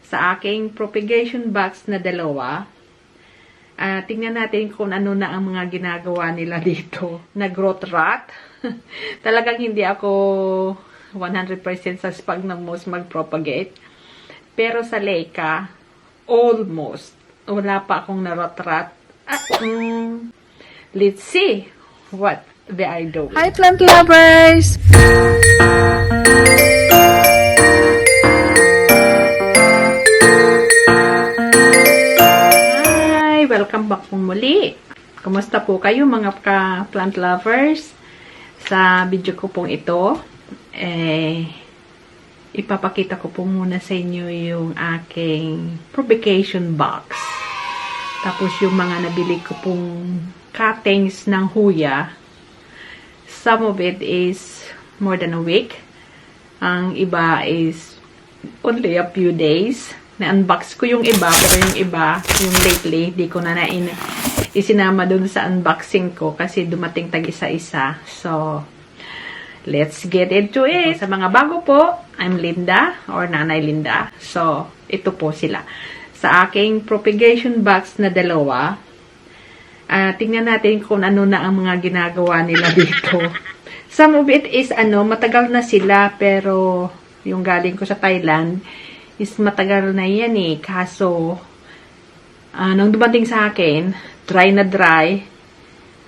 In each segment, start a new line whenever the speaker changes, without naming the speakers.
sa aking propagation box na dalawa. Tingnan natin kung ano na ang mga ginagawa nila dito na growth rot. Talagang hindi ako 100% sa sphagnum moss mag-propagate. Pero sa Leica, almost. Wala pa akong narot-rot. Let's see what they are doing.
Hi plant lovers!
Hi! Welcome back po muli. Kumusta po kayo mga plant lovers? Sa video ko pong ito, ipapakita ko po muna sa inyo yung aking propagation box. Tapos yung mga nabili ko pong cuttings ng huya. Some of it is more than a week. Ang iba is only a few days. Na-unbox ko yung iba, pero yung iba, yung lately, di ko na isinama dun sa unboxing ko kasi dumating tag-isa-isa. So, let's get into it. Sa mga bago po, I'm Linda or Nanay Linda. So, ito po sila. Sa aking propagation box na dalawa, tingnan natin kung ano na ang mga ginagawa nila dito. Some of it is matagal na sila, pero yung galing ko sa Thailand is matagal na yan eh. Kaso, nung dumating sa akin, dry na dry.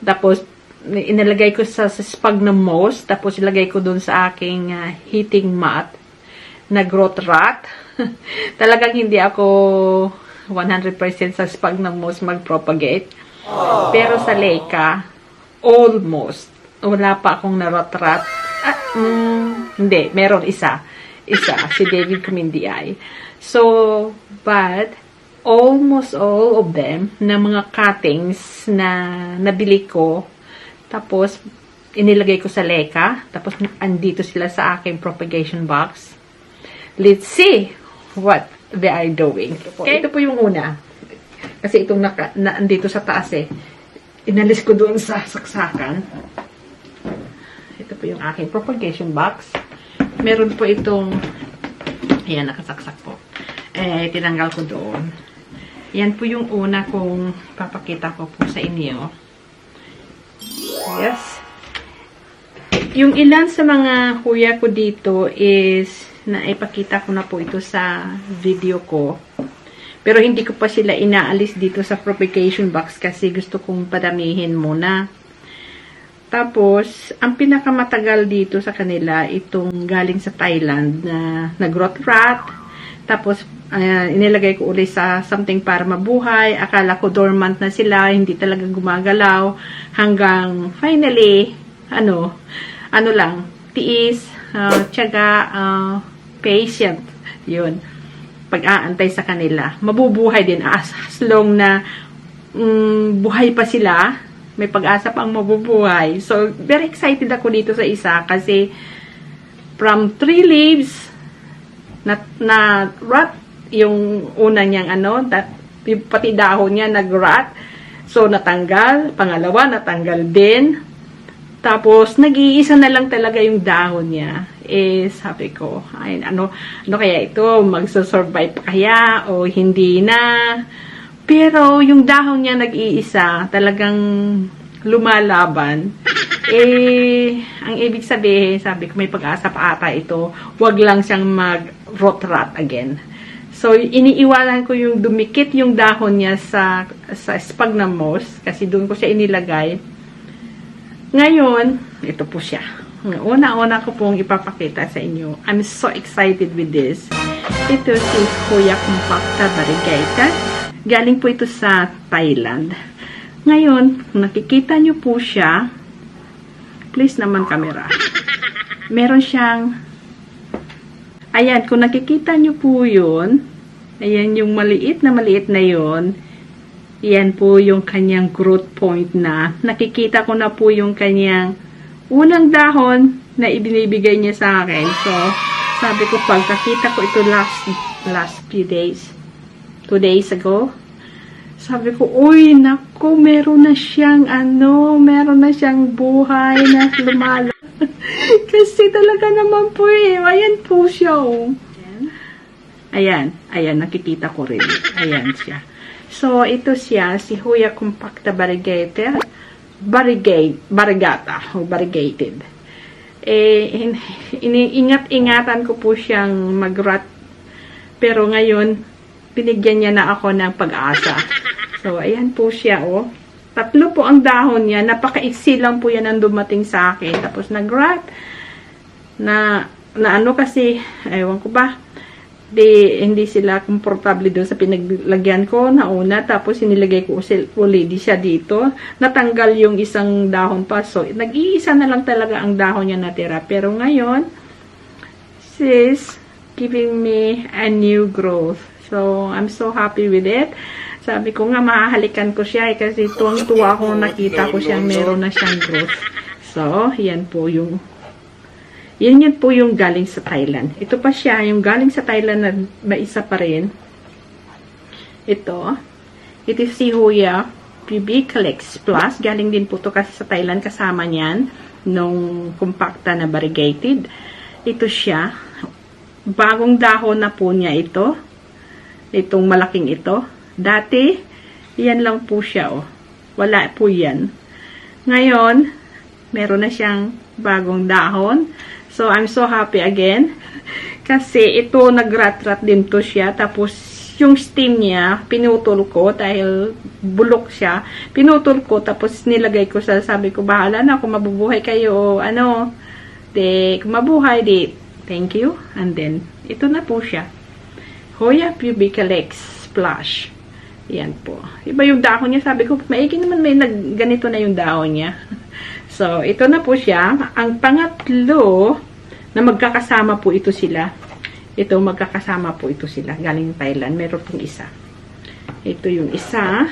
Tapos, inalagay ko sa sphagnum moss. Tapos, ilagay ko dun sa aking heating mat na growth rot. Talagang hindi ako 100% sa sphagnum moss mag-propagate. Pero sa Leica, almost. Wala pa akong narot-rot. Hindi, meron isa, si David Kumindiay. So, but, almost all of them, na mga cuttings na nabili ko, tapos, inilagay ko sa Leica, tapos, andito sila sa aking propagation box. Let's see what they are doing. Okay? Ito po yung una. Kasi itong andito sa taas eh. Inalis ko doon sa saksakan. Ito po yung aking propagation box. Meron po itong, ayan, nakasaksak po. Tinanggal ko doon. Yan po yung una kong papakita ko po sa inyo. Yes. Yung ilan sa mga huya ko dito is, naipakita ko na po ito sa video ko. Pero hindi ko pa sila inaalis dito sa propagation box kasi gusto kong padamihin muna. Tapos, ang pinakamatagal dito sa kanila, itong galing sa Thailand na growth rot. Tapos, inilagay ko ulit sa something para mabuhay. Akala ko dormant na sila, hindi talaga gumagalaw. Hanggang finally, tiis, tiyaga, patient. Yun. Pag-aantay sa kanila. Mabubuhay din as long na buhay pa sila. May pag-asa pang mabubuhay. So, very excited ako dito sa isa kasi from 3 leaves na rot yung una niyang pati dahon niya nag-rot. So, natanggal. Pangalawa, natanggal din. Tapos, nag-iisa na lang talaga yung dahon niya. Sabi ko, ay, ano kaya ito? Magsusurvive kaya? O hindi na? Pero, yung dahon niya nag-iisa, talagang lumalaban. Ang ibig sabihin, sabi ko, may pag-asa pa ata ito. Huwag lang siyang mag-rot-rot again. So, iniiwanan ko yung dumikit yung dahon niya sa sphagnum moss. Kasi doon ko siya inilagay. Ngayon, ito po siya. Una-una ko pong ipapakita sa inyo. I'm so excited with this. Ito si Hoya Compacta Variegata. Galing po ito sa Thailand. Ngayon, kung nakikita nyo po siya, please naman camera. Meron siyang, ayan, kung nakikita nyo po yun, ayan yung maliit na yun, yan po yung kanyang growth point na. Nakikita ko na po yung kanyang unang dahon na ibinibigay niya sa akin. So, sabi ko, pagkakita ko ito last few days, 2 days ago, sabi ko, uy, naku, meron na siyang buhay na lumala. Kasi talaga naman po ayan po siya, oh. Ayan, ayan, nakikita ko rin. Ayan siya. So, ito siya, si Hoya Compacta Variegated, Variegata, o variegated. Ingat-ingatan ko po siyang mag-rot, pero ngayon, binigyan niya na ako ng pag-asa. So, ayan po siya, oh. 3 po ang dahon niya, napaka-iksi lang po yan ang dumating sa akin. Tapos, nag-rot, na ano kasi, ewan ko ba, hindi sila komportable doon sa pinaglagyan ko na una, tapos inilagay ko uli siya dito, natanggal yung isang dahon pa, so nag-iisa na lang talaga ang dahon niya natira, pero ngayon she's giving me a new growth, so I'm so happy with it. Sabi ko nga mahahalikan ko siya kasi tuwang-tuwa akong nakita ko siya meron na siyang growth. So yan po yung yan po yung galing sa Thailand. Ito pa siya, yung galing sa Thailand na maisa pa rin. Ito is si Hoya Pubicalex Plus. Galing din po to kasi sa Thailand. Kasama niyan nung compacta na variegated. Ito siya. Bagong dahon na po niya ito. Itong malaking ito. Dati, yan lang po siya. Oh. Wala po yan. Ngayon, meron na siyang bagong dahon. So, I'm so happy again. Kasi ito, nag-rat-rat din to siya. Tapos, yung stem niya, pinutol ko dahil bulok siya. Pinutol ko, tapos nilagay ko sa, sabi ko, bahala na kung mabubuhay kayo. Ano, kung mabuhay, thank you. And then, ito na po siya. Hoya Pubicalex Splash. Yan po. Iba yung dahon niya. Sabi ko, maigi naman may ganito na yung dahon niya. So, ito na po siya. Ang pangatlo, na magkakasama po ito sila. Ito, magkakasama po ito sila. Galing Thailand. Meron pong isa. Ito yung isa.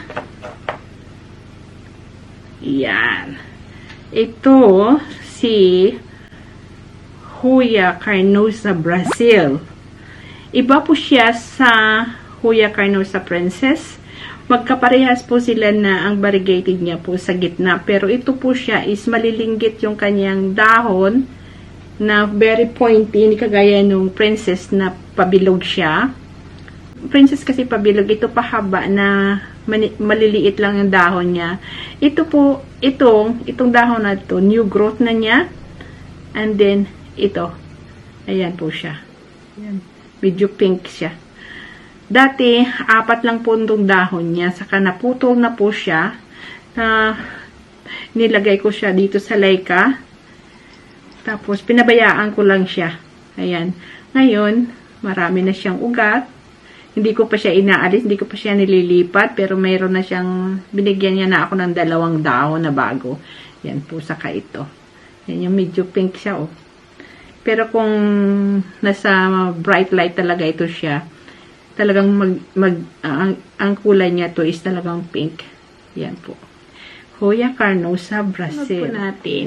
Yan. Ito, si Hoya Carnosa Brazil. Iba po siya sa Hoya Carnosa Princess. Magkaparehas po sila na ang variegated niya po sa gitna. Pero ito po siya is malilinggit yung kanyang dahon na very pointy, hindi kagaya nung princess na pabilog siya. Princess kasi pabilog, ito pahaba na maliliit lang yung dahon niya. Ito po, itong dahon na to, new growth na niya. And then, ito. Ayan po siya. Ayan. Medyo pink siya. Dati, 4 lang po itong dahon niya. Saka naputol na po siya. Nilagay ko siya dito sa Leica. Tapos, pinabayaan ko lang siya. Ayan. Ngayon, marami na siyang ugat. Hindi ko pa siya inaalis. Hindi ko pa siya nililipat. Pero mayroon na siyang, binigyan niya na ako ng 2 dahon na bago. Yan po, saka ito. Yan yung medyo pink siya, oh. Pero kung nasa bright light talaga ito siya, talagang ang kulay niya to is talagang pink. Yan po. Hoya Carnosa Brazil. Ano po natin?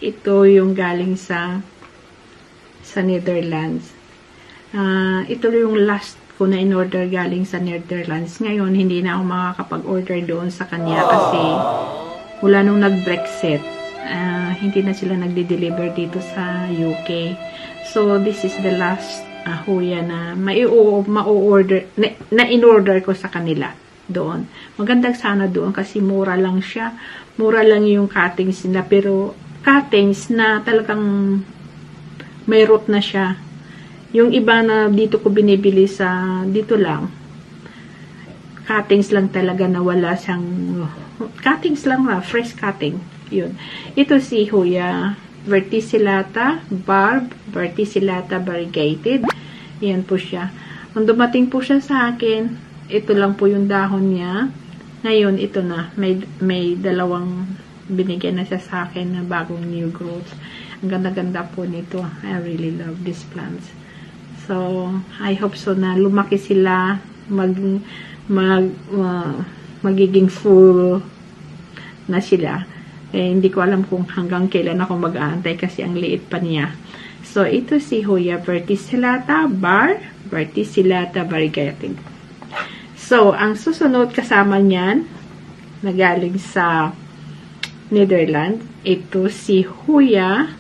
Ito yung galing sa Netherlands. Ito yung last ko na in-order galing sa Netherlands. Ngayon, hindi na ako makakapag-order doon sa kanya kasi wala nung nag-Brexit. Hindi na sila nagde-deliver dito sa UK. So, this is the last Hoya na ma-order, na in-order ko sa kanila doon. Magandang sana doon kasi mura lang siya. Mura lang yung cuttings nila, pero cuttings na talagang may root na siya. Yung iba na dito ko binibili sa dito lang, cuttings lang talaga na wala siyang cuttings lang na fresh cutting. Yun. Ito si Hoya Verticillata Verticillata Variegated. Yan po siya. Nung dumating po siya sa akin, ito lang po yung dahon niya. Ngayon, ito na. May 2 binigyan na siya sa akin na bagong new growth. Ang ganda-ganda po nito. I really love these plants. So, I hope so na lumaki sila, magiging full na sila. Hindi ko alam kung hanggang kailan ako mag-aantay kasi ang liit pa niya. So, ito si Hoya Verticillata Verticillata Variegated. So, ang susunod kasama niyan, na galing sa Netherlands, ito si Hoya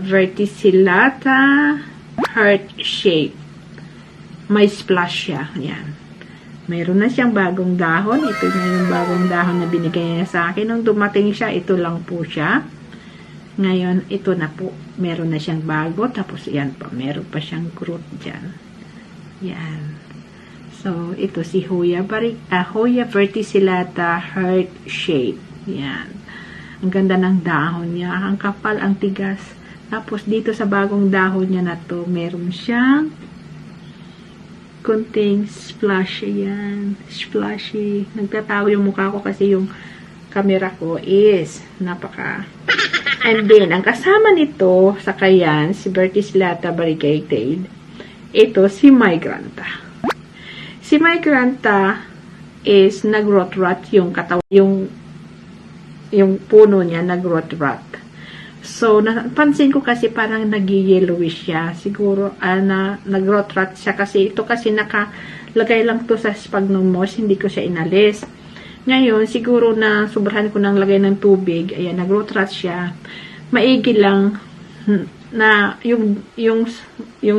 Verticillata Heart Shape. may splash siya. Yan. Mayroon na siyang bagong dahon. Ito na yung bagong dahon na binigay niya sa akin. Nung dumating siya, ito lang po siya. Ngayon, ito na po. Meron na siyang bago. Tapos, yan pa. Meron pa siyang root dyan. Yan. So, ito si Hoya verticillata heart shape. Yan. Ang ganda ng dahon niya. Ang kapal, ang tigas. Tapos, dito sa bagong dahon niya na to, meron siyang kunting splash. Ayan. Splashy. Nagtatawa yung mukha ko kasi yung camera ko is napaka. And then, ang kasama nito sa kayan, si verticillata variegated, ito si migranta. Si migranta is nag-rot-rot yung katawan, yung puno niya nag-rot-rot. So, napansin ko kasi parang nag-yellowish siya. Siguro, nag-rot-rot siya kasi ito kasi nakalagay lang to sa sphagnum moss, hindi ko siya inalis. Ngayon, siguro na sobrahan ko ng lagay ng tubig, ayan, nag-rot-rot siya. Maigi lang na yung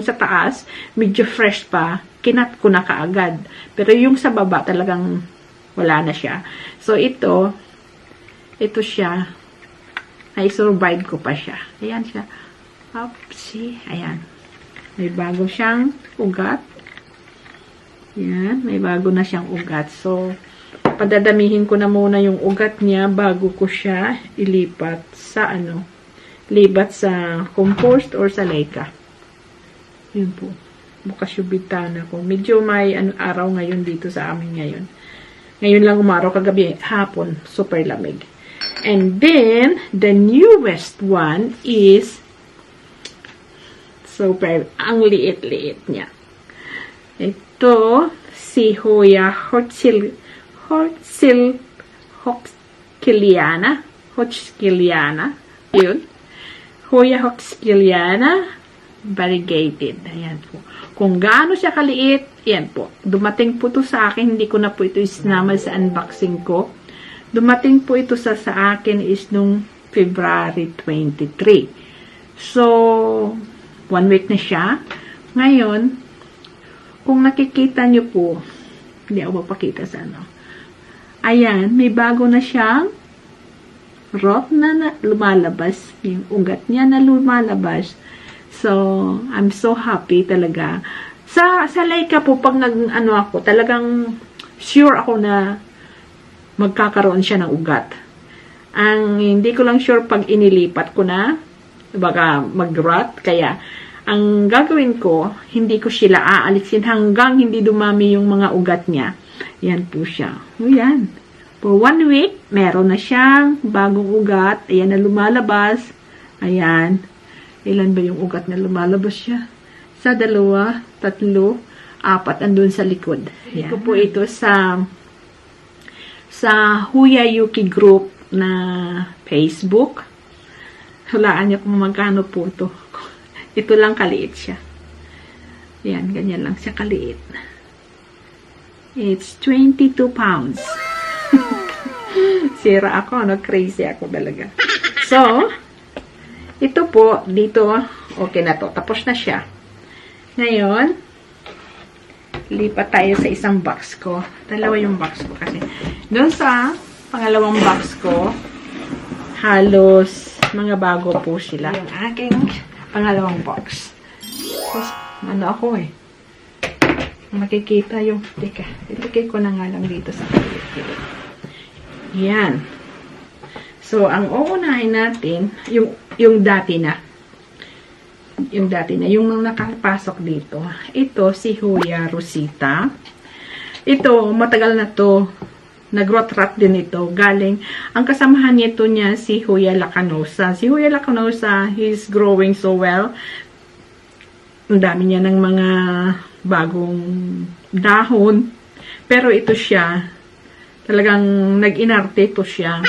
sa taas, medyo fresh pa, kinat ko na kaagad. Pero yung sa baba, talagang wala na siya. So, ito siya. Ay, survive ko pa siya. Ayan siya. See? Ayan. May bago siyang ugat. Ayan. May bago na siyang ugat. So, padadamihin ko na muna yung ugat niya bago ko siya ilipat sa lipat sa compost or sa leka. Yun po. Bukas yung bintana ko. Medyo may araw ngayon dito sa amin ngayon. Ngayon lang umaraw, kagabi, hapon, super lamig. And then, the newest one is super, ang liit-liit niya. Ito, si Hoya Hochskiliana. Yun. Hoya Hochskiliana variegated. Ayan po. Kung gaano siya kaliit, yan po. Dumating po ito sa akin. Hindi ko na po ito isinamal sa unboxing ko. Dumating po ito sa akin is nung February 23. So, 1 week na siya. Ngayon, kung nakikita nyo po, hindi ako mapakita sa Ayan, may bago na siyang rot na lumalabas. Yung ugat niya na lumalabas. So, I'm so happy talaga. Sa Leica po, pag ako, talagang sure ako na magkakaroon siya ng ugat. Ang hindi ko lang sure pag inilipat ko na, baka mag-rot. Kaya, ang gagawin ko, hindi ko sila aalisin hanggang hindi dumami yung mga ugat niya. Yan po siya. O yan. For 1 week, meron na siyang bagong ugat. Ayan na lumalabas. Ayan. Ilan ba yung ugat na lumalabas siya? Sa 2, 3, 4, andun sa likod. Ayan. Ito po ito sa Hoya Yuki group na Facebook. Hulaan niyo kung magkano po ito. Ito lang kaliit siya. Yan, ganyan lang siya kaliit. It's 22 pounds. Sira ako, crazy ako talaga. So, ito po, dito, okay na to. Tapos na siya. Ngayon, lipat tayo sa isang box ko. Dalawa yung box ko kasi. Doon sa pangalawang box ko, halos mga bago po sila. Yung aking pangalawang box. Tapos, ako makikita yung, teka, ilagay ko na nga lang dito sa kilit. Yan. So, ang uunahin natin, yung dati na. Yung nakapasok dito. Ito, si Hoya rosita. Ito, matagal na to. Nag-rot-rot din ito. Galing, ang kasamahan nito niya, si Hoya lacanosa. Si Hoya lacanosa, he's growing so well. Ang dami niya ng mga bagong dahon. Pero ito siya, talagang nag-inarte ito siya.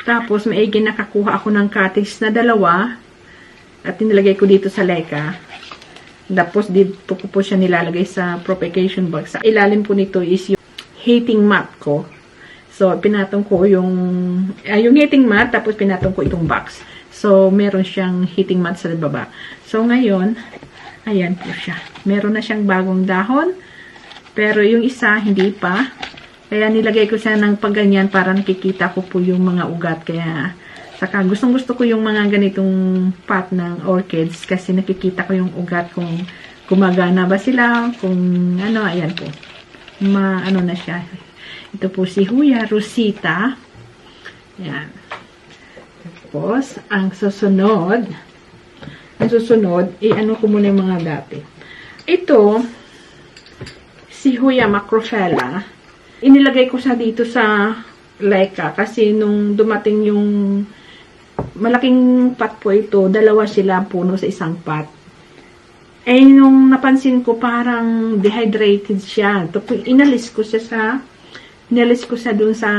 Tapos, maigi nakakuha ako ng cuttings na 2. At nilagay ko dito sa Leica. Tapos, dito ko po siya nilalagay sa propagation box. Sa ilalim po nito is yung heating mat ko. So, pinatong ko yung heating mat, tapos pinatong ko itong box. So, meron siyang heating mat sa baba. So, ngayon, Ayan po siya. Meron na siyang bagong dahon. Pero yung isa, hindi pa. Kaya nilagay ko siya ng pagganyan para nakikita ko po yung mga ugat. Kaya, saka gustong-gusto ko yung mga ganitong pot ng orchids kasi nakikita ko yung ugat kung gumagana ba sila, kung ano, ayan po. Ano na siya. Ito po si Huya Rosita. Ayan. Tapos, ang susunod, ano ko muna yung mga dati. Ito, si Huya Macrophylla, inilagay ko siya dito sa Leica kasi nung dumating yung malaking pot po ito, dalawa sila puno sa isang pot. Eh, nung napansin ko parang dehydrated siya. Inalis ko siya dun sa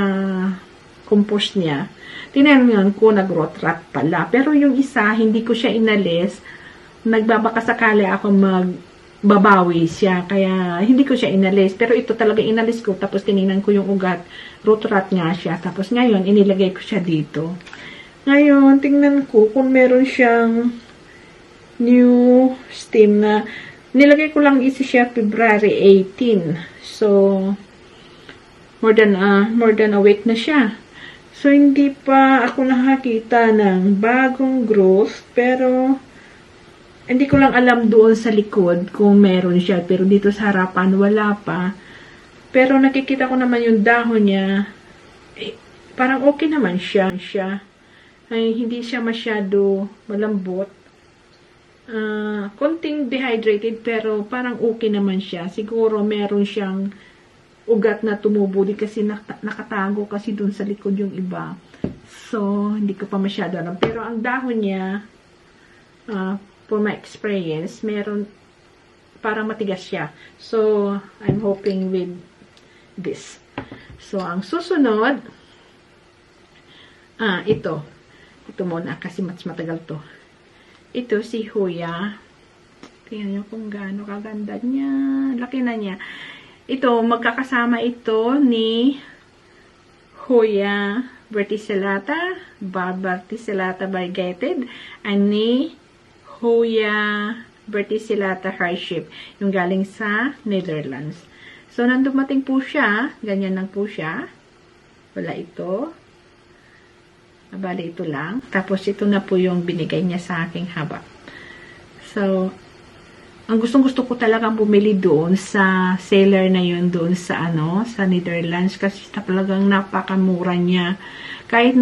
compost niya. Tinanong ko, nag-rot rot pala. Pero yung isa, hindi ko siya inalis. Nagbabaka sakali ako magbabawi siya. Kaya, hindi ko siya inalis. Pero ito talaga inalis ko. Tapos, tinignan ko yung ugat. Rot rot nga siya. Tapos, ngayon, inilagay ko siya dito. Ngayon, tingnan ko kung meron siyang new stem na nilagay ko lang isa siya February 18. So, more than a week na siya. So, hindi pa ako nakakita ng bagong growth, pero hindi ko lang alam doon sa likod kung meron siya. Pero dito sa harapan, wala pa. Pero nakikita ko naman yung dahon niya. Parang okay naman siya. Ay, hindi siya masyado malambot. Konting dehydrated, pero parang okay naman siya. Siguro meron siyang ugat na tumubo din kasi nakatago kasi dun sa likod yung iba. So, hindi ko pa masyado alam. Pero ang dahon niya, for my experience, meron, parang matigas siya. So, I'm hoping with this. So, ang susunod, ito. Ito muna kasi mas matagal to. Ito si Huya. Tingnan nyo kung gaano kaganda niya. Laki na niya. Ito, magkakasama ito ni Huya verticillata, Bulb verticillata variegated, and ni Huya verticillata hardship, yung galing sa Netherlands. So, nang dumating po siya, ganyan lang po siya. Wala ito. Bali, ito lang. Tapos, ito na po yung binigay niya sa aking haba. So, ang gustong-gusto ko talagang bumili doon sa seller na yun doon sa sa Netherlands kasi talagang napakamura niya. Kahit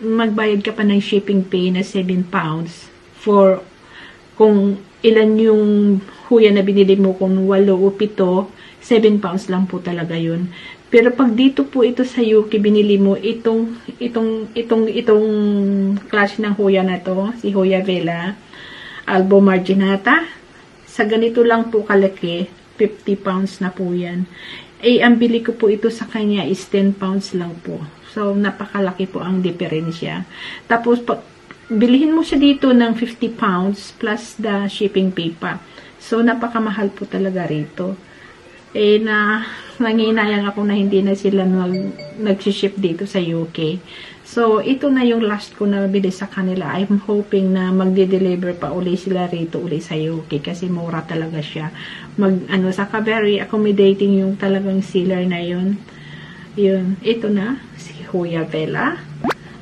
magbayad ka pa ng shipping fee na 7 pounds for kung ilan yung huya na binili mo, kung 8 o 7, 7 pounds lang po talaga yun. Pero pag dito po ito sa UK, binili mo itong klase ng huya na to, si Huya Vela Albo Marginata. Sa ganito lang po kalaki, 50 pounds na po yan. Eh, ang bili ko po ito sa kanya is 10 pounds lang po. So, napakalaki po ang diferensya. Tapos, bilihin mo siya dito ng 50 pounds plus the shipping fee pa. So, napakamahal po talaga rito. Eh, nanginayang ako na hindi na sila nag-ship dito sa UK. So, ito na yung last ko na bili sa kanila. I'm hoping na magde-deliver pa uli sila rito uli sa UK kasi mura talaga siya. Saka very accommodating yung talagang seller na yun. Yun, ito na, si Huya Vela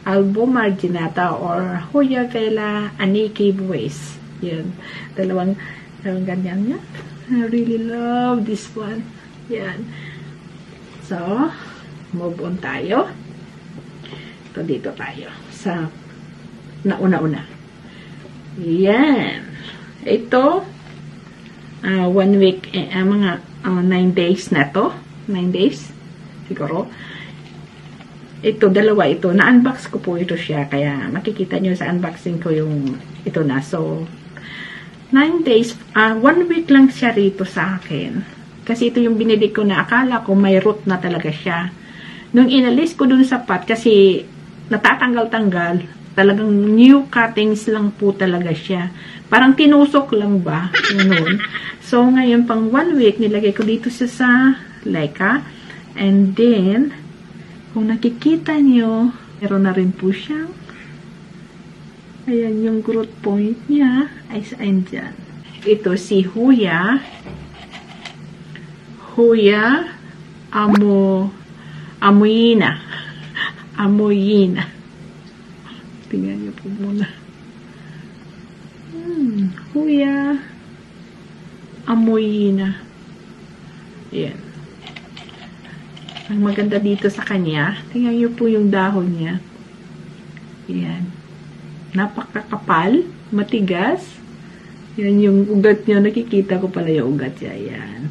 Albo Marginata or Huya Vela Aniki Bues. Yun, dalawang ganyan niya. I really love this one. Yan. So, move on tayo. So, dito tayo sa nauna-una. Yan. Ito, 1 week, mga 9 days na to. 9 days, siguro. Ito, dalawa ito. Na-unbox ko po ito siya. Kaya makikita nyo sa unboxing ko yung ito na. So, 9 days, 1 week lang siya rito sa akin. Kasi ito yung binili ko na akala ko may root na talaga siya. Nung inalis ko dun sa pot, kasi natatanggal-tanggal, talagang new cuttings lang po talaga siya. Parang tinusok lang ba? Ganun. So, ngayon pang 1 week, nilagay ko dito sa Leica. And then, kung nakikita nyo, meron na rin po siyang, ayan, yung growth point niya ay andyan. ito si Huya. Huya Amoyina. Amoyina. Tingnan niyo po muna. Huya Amoyina. Yan. Ang maganda dito sa kanya, tingnan niyo po yung dahon niya. Yan. Napakakapal, matigas. Yan yung ugat niya. Nakikita ko pala yung ugat niya. Yan.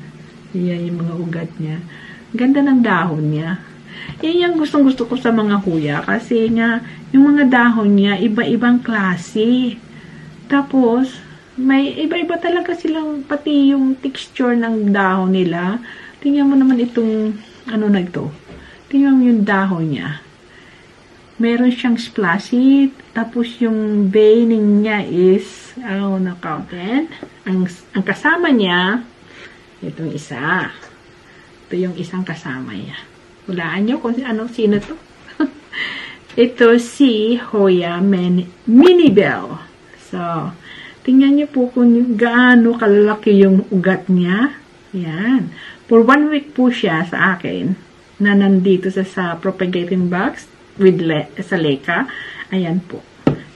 Yan yung mga ugat niya. Ganda ng dahon niya. Yan yung gustong-gusto ko sa mga huya. Kasi nga, yung mga dahon niya, iba-ibang klase. Tapos, may iba-iba talaga silang, pati yung texture ng dahon nila. Tingnan mo naman itong, ano na ito. Tingnan mo yung dahon niya. Meron siyang splashy. Tapos yung veining niya is, ang kasama niya, itong isa. Ito yung isang kasama niya. Hulaan nyo kung sino to. Ito si Hoya Minibel. So, tingnan niyo po kung gaano kalaki yung ugat niya. Yan. For 1 week po siya sa akin na nandito sa propagating box with sa Leka. Ayan po.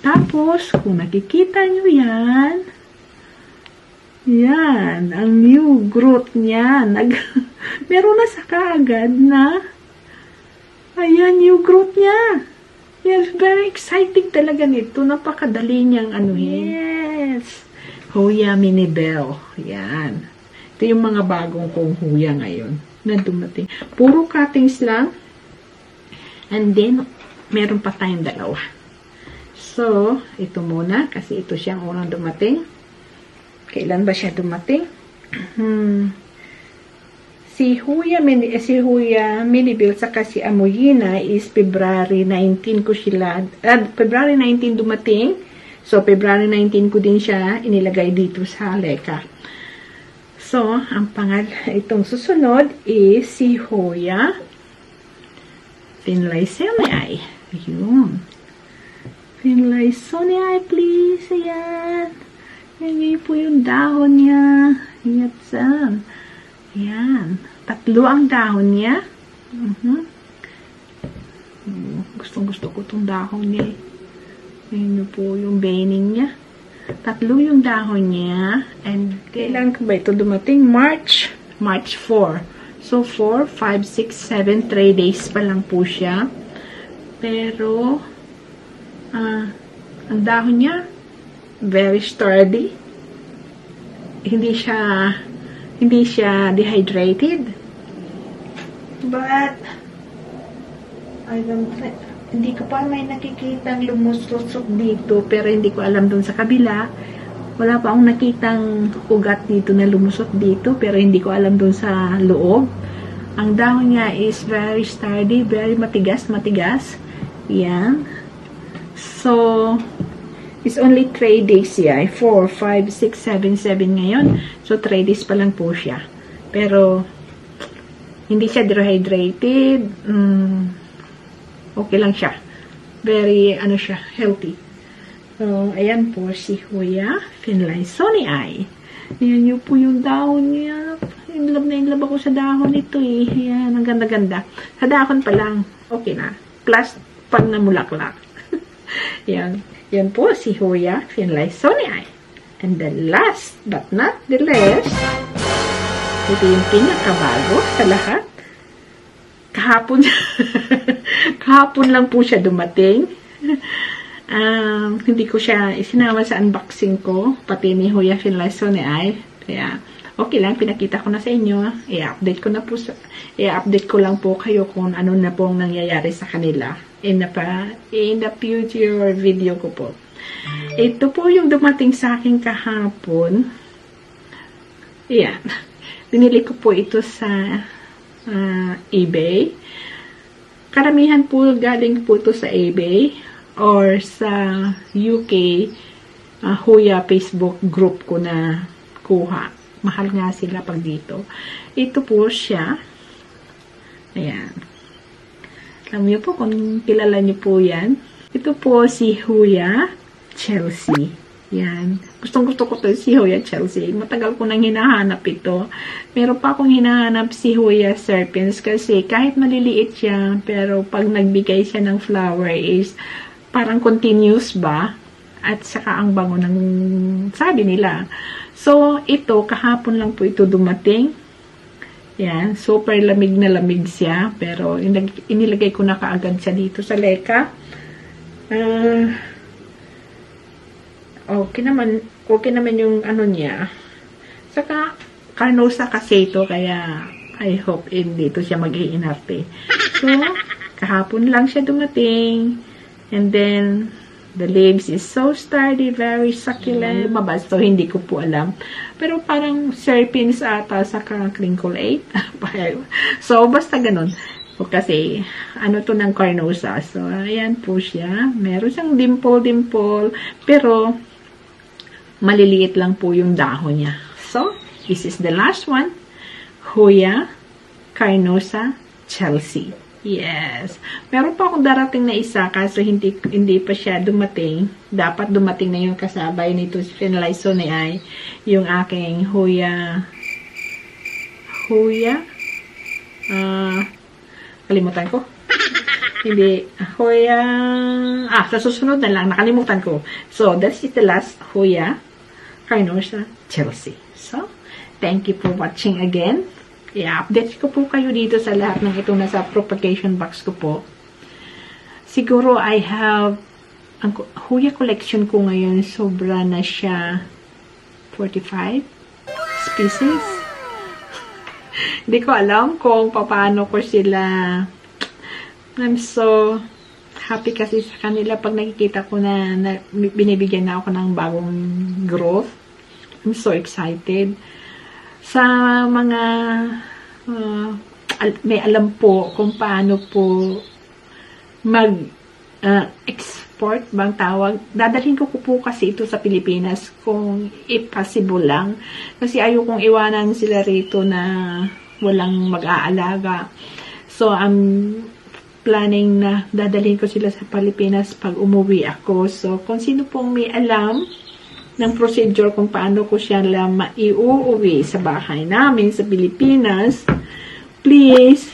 Tapos, kung nakikita nyo yan, yan, ang new growth niya. Meron na sa kaagad na, ayan, new growth niya. Yes, very exciting talaga nito. Napakadali niyang anuhin. Yes. Hoya Minibel. Yan. Ito yung mga bagong kong huya ngayon na dumating. Puro cuttings lang. And then, meron pa tayong dalawa. So, ito muna. Kasi ito siyang unang dumating. Kailan ba siya dumating? Si Huya Minibel saka si Amoyina is February 19 ko sila. February 19 dumating. So, February 19 ko din siya inilagay dito sa Leka. So, itong susunod is si Hoya Finlaysonii. Ayun. Finlaysonii, please. Ayan. Yan po yung dahon niya. Yan. 3 ang dahon niya. Gustong-gusto ko itong dahon niya. Yan po yung veining niya. 3 yung dahon niya. And kailan ko ba ito dumating? March 4. So, 4, 5, 6, 7, 3 days pa lang po siya. Pero, ang dahon niya, very sturdy. Hindi siya dehydrated. But, hindi ko pa may nakikitang lumusot dito, pero hindi ko alam dun sa kabila. Wala pa akong nakitang ugat dito na lumusot dito, pero hindi ko alam dun sa loob. Ang dahon niya is very sturdy, very matigas. Yan. So, it's only 3 days siya. 4, 5, 6, 7, 7 ngayon. So, 3 days pa lang po siya. Pero, hindi siya dehydrated. Okay lang siya. Very, healthy. So, ayan po si Hoya Finlaysonii. Ayan nyo po yung dahon niya. Inlove ako sa dahon ito eh. Ayan, ang ganda-ganda. Sa dahon pa lang, okay na. Plus, pag namulaklak. Yan. Yan po si Hoya Finlaysonii. And the last but not the least, ito yung pinakabago sa lahat. Kahapon lang po siya dumating. Hindi ko siya isinama sa unboxing ko, pati ni Hoya Finlaysonii. Kaya, okay lang, pinakita ko na sa inyo. I-update ko lang po kayo kung ano na pong nangyayari sa kanila in the future video ko po. Ito po yung dumating sa akin kahapon. Ayan. Binili ko po ito sa eBay. Karamihan po galing po ito sa eBay or sa UK Hoya Facebook group ko na kuha. Mahal nga sila pag dito. Ito po siya. Ayan. Alam niyo po kung kilala niyo po yan. Ito po si Hoya Chelsea. Yan. Gustong-gusto ko to si Hoya Chelsea. Matagal ko nang hinahanap ito. Meron pa akong hinahanap si Hoya Serpens kasi kahit maliliit siya, pero pag nagbigay siya ng flower is parang continuous ba? At saka ang bango ng sabi nila. So, ito, kahapon lang po ito dumating. Yan. Super lamig na lamig siya. Pero inilagay ko na kaagad siya dito sa leka. Okay naman yung ano niya. Saka, Carnosa kasi ito, kaya I hope dito siya mag-iinarte. So, kahapon lang siya dumating. And then, the leaves is so sturdy, very succulent. Lumabas, so hindi ko po alam. Pero parang serpents ata, saka crinkle 8. So, basta ganun. So, kasi, ano to ng Carnosa. So, ayan po siya. Meron siyang dimple, pero, maliliit lang po yung dahon niya. So, this is the last one. Hoya Carnosa Chelsea. Yes. Meron pa akong darating na isa kaso hindi pa siya dumating. Dapat dumating na yung kasabay nito si Finlayson ay yung aking Hoya kalimutan ko. Hindi. Hoya sa susunod na lang. Nakalimutan ko. So, this is the last Hoya Carnosa Chelsea. So, thank you for watching again. I-update ko po kayo dito sa lahat ng ito nasa propagation box ko po. Siguro I have ang Hoya collection ko ngayon sobra na siya 45 species. Hindi ko alam kung paano ko sila. I'm so happy kasi sa kanila pag nakikita ko na binibigyan na ako ng bagong growth. I'm so excited. Sa mga may alam po kung paano po mag-export bang tawag. Dadalhin ko po kasi ito sa Pilipinas kung possible lang. Kasi ayokong iwanan sila rito na walang mag-aalaga. So, planning na dadalhin ko sila sa Pilipinas pag umuwi ako. So, kung sino pong may alam ng procedure kung paano ko siya maiuuwi sa bahay namin sa Pilipinas, please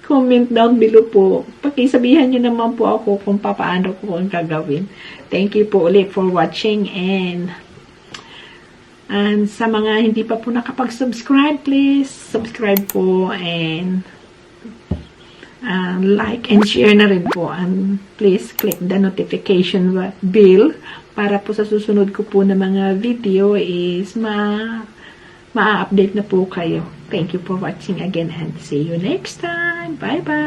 comment down below po. Pakisabihan nyo naman po ako kung paano ko ang gagawin. Thank you po ulit for watching and sa mga hindi pa po nakapag-subscribe, please subscribe po and like and share na rin po and please click the notification bell para po sa susunod ko po na mga video is ma-update na po kayo. Thank you for watching again and see you next time. Bye bye!